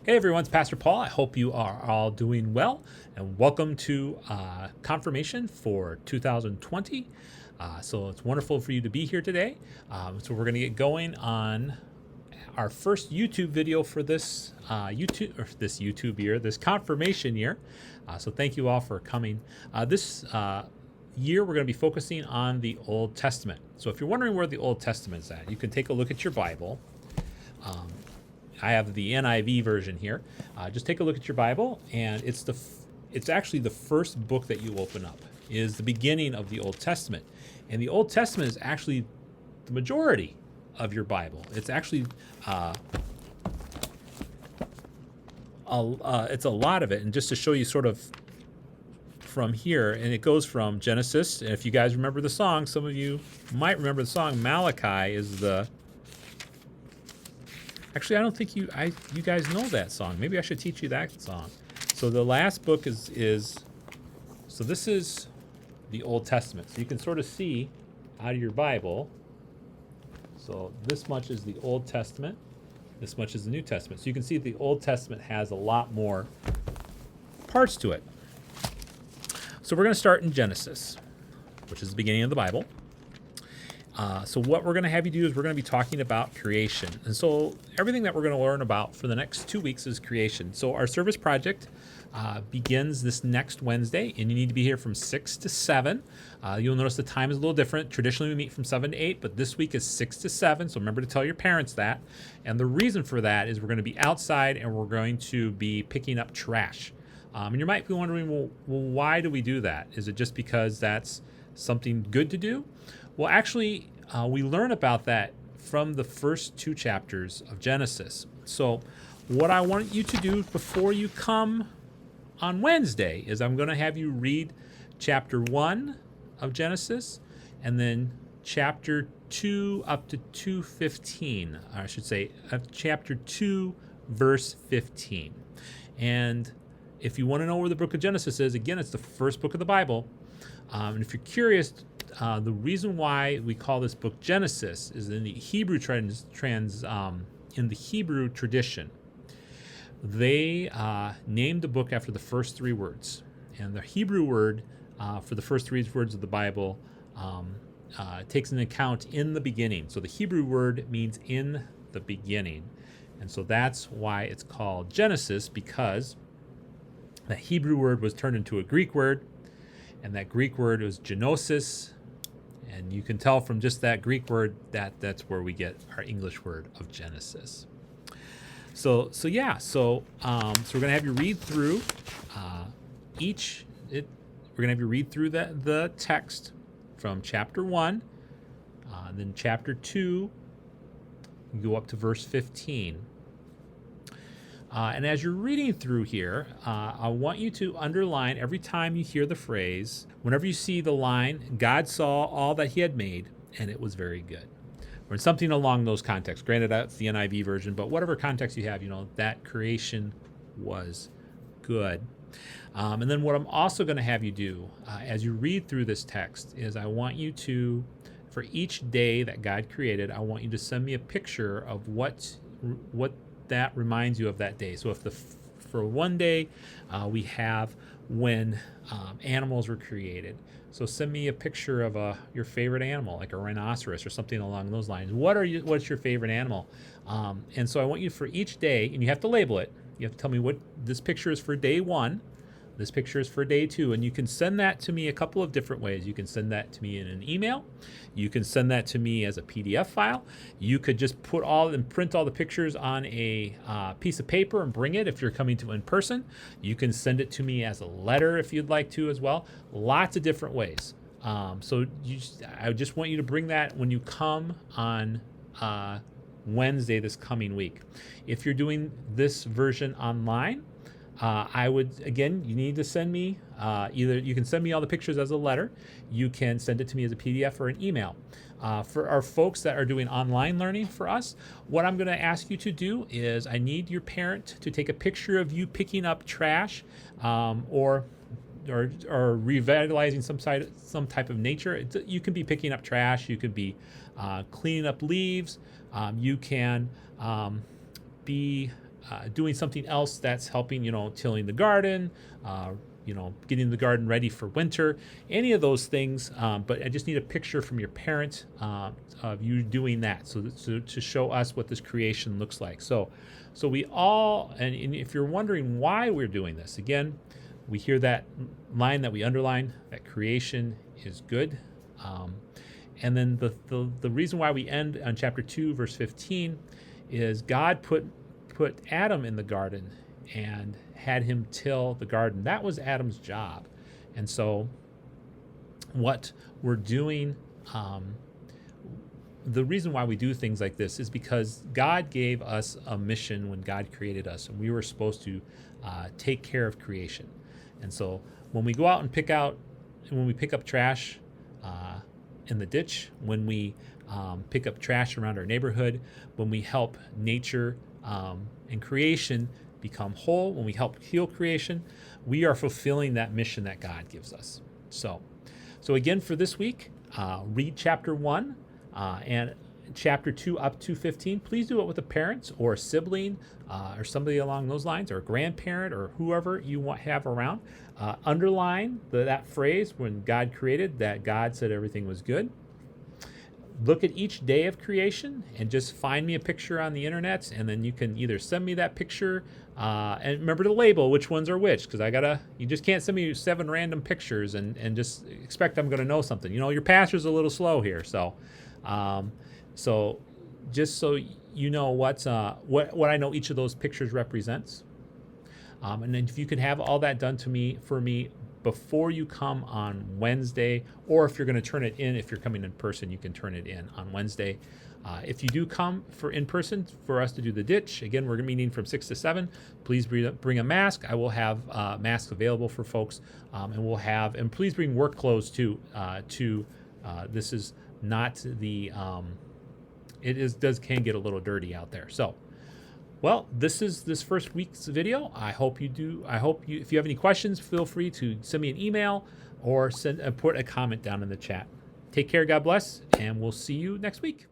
Hey everyone, it's Pastor Paul. I hope you are all doing well, and welcome to confirmation for 2020. So it's wonderful for you to be here today. So we're going to get going on our first YouTube video for this YouTube year, this confirmation year. So thank you all for coming. This year we're going to be focusing on the Old Testament. So if you're wondering where the Old Testament is at, you can take a look at your Bible. I have the NIV version here. Just take a look at your Bible, and it's actually the first book that you open up is the beginning of the Old Testament, and the Old Testament is actually the majority of your Bible. It's actually it's a lot of it, and just to show you sort of from here, and it goes from Genesis. And if you guys remember the song, some of you might remember the song. Malachi is the Actually, I don't think you guys know that song. Maybe I should teach you that song. So the last book is so this is the Old Testament. So you can sort of see out of your Bible. So this much is the Old Testament. This much is the New Testament. So you can see the Old Testament has a lot more parts to it. So we're going to start in Genesis, which is the beginning of the Bible. So what we're going to have you do is we're going to be talking about creation. And so everything that we're going to learn about for the next 2 weeks is creation. So our service project begins this next Wednesday, and you need to be here from 6 to 7. You'll notice the time is a little different. Traditionally, we meet from 7 to 8, but this week is 6 to 7. So remember to tell your parents that. And the reason for that is we're going to be outside, and we're going to be picking up trash. And you might be wondering, well, why do we do that? Is it just because that's something good to do? Well, actually, we learn about that from the first 2 chapters of Genesis. So what I want you to do before you come on Wednesday is I'm going to have you read chapter 1 of Genesis and then chapter 2 up to 2:15. Or I should say chapter 2, verse 15. And if you want to know where the book of Genesis is, again, it's the first book of the Bible. And if you're curious, the reason why we call this book Genesis is in the Hebrew in the Hebrew tradition. They named the book after the first 3 words, and the Hebrew word for the first 3 words of the Bible takes into account in the beginning. So the Hebrew word means in the beginning, and so that's why it's called Genesis, because the Hebrew word was turned into a Greek word, and that Greek word was genosis. And you can tell from just that Greek word that that's where we get our English word of Genesis. So we're going to have you read through we're going to have you read through the text from chapter 1, then chapter 2, you go up to verse 15. And as you're reading through here, I want you to underline every time you hear the phrase, whenever you see the line, God saw all that he had made, and it was very good. Or something along those contexts. Granted, that's the NIV version, but whatever context you have, that creation was good. And then what I'm also going to have you do as you read through this text is I want you to, for each day that God created, I want you to send me a picture of what that reminds you of that day. So if for one day we have when animals were created, so send me a picture of your favorite animal, like a rhinoceros or something along those lines. What's your favorite animal? And so I want you for each day, and you have to label it. You have to tell me what this picture is for day 1. This picture is for day 2, and you can send that to me a couple of different ways. You can send that to me in an email. You can send that to me as a PDF file. You could just print all the pictures on a piece of paper and bring it if you're coming to in person. You can send it to me as a letter if you'd like to as well. Lots of different ways. I just want you to bring that when you come on Wednesday this coming week. If you're doing this version online, you need to send me, either you can send me all the pictures as a letter, you can send it to me as a PDF or an email. For our folks that are doing online learning for us, what I'm going to ask you to do is I need your parent to take a picture of you picking up trash, or revitalizing some type of nature. You can be picking up trash, you could be cleaning up leaves, you can be doing something else that's helping, tilling the garden, getting the garden ready for winter, any of those things. But I just need a picture from your parent of you doing that, to show us what this creation looks like. So we all, and if you're wondering why we're doing this, again, we hear that line that we underline, that creation is good. And then the reason why we end on chapter 2, verse 15, is God put Adam in the garden and had him till the garden. That was Adam's job. And so what we're doing, the reason why we do things like this is because God gave us a mission when God created us, and we were supposed to take care of creation. And so when we go out and pick up trash in the ditch, when we pick up trash around our neighborhood, when we help nature and creation become whole, when we help heal creation, we are fulfilling that mission that God gives us. So again, for this week, read chapter 1 and chapter 2 up to 15. Please do it with a parent or a sibling or somebody along those lines, or a grandparent, or whoever you have around. Underline that phrase, when God created, that God said everything was good. Look at each day of creation and just find me a picture on the internet, and then you can either send me that picture and remember to label which ones are which, because you just can't send me 7 random pictures and just expect I'm going to know something. Your pastor's a little slow here, so just so you know what I know each of those pictures represents. And then if you could have all that done for me before you come on Wednesday, or if you're going to turn it in, if you're coming in person, you can turn it in on Wednesday. If you do come in person for us to do the ditch, again, we're meeting from 6 to 7. Please bring a mask. I will have masks available for folks, and please bring work clothes too. This is not the can get a little dirty out there. So, well, this is this first week's video. I hope if you have any questions, feel free to send me an email or put a comment down in the chat. Take care, God bless, and we'll see you next week.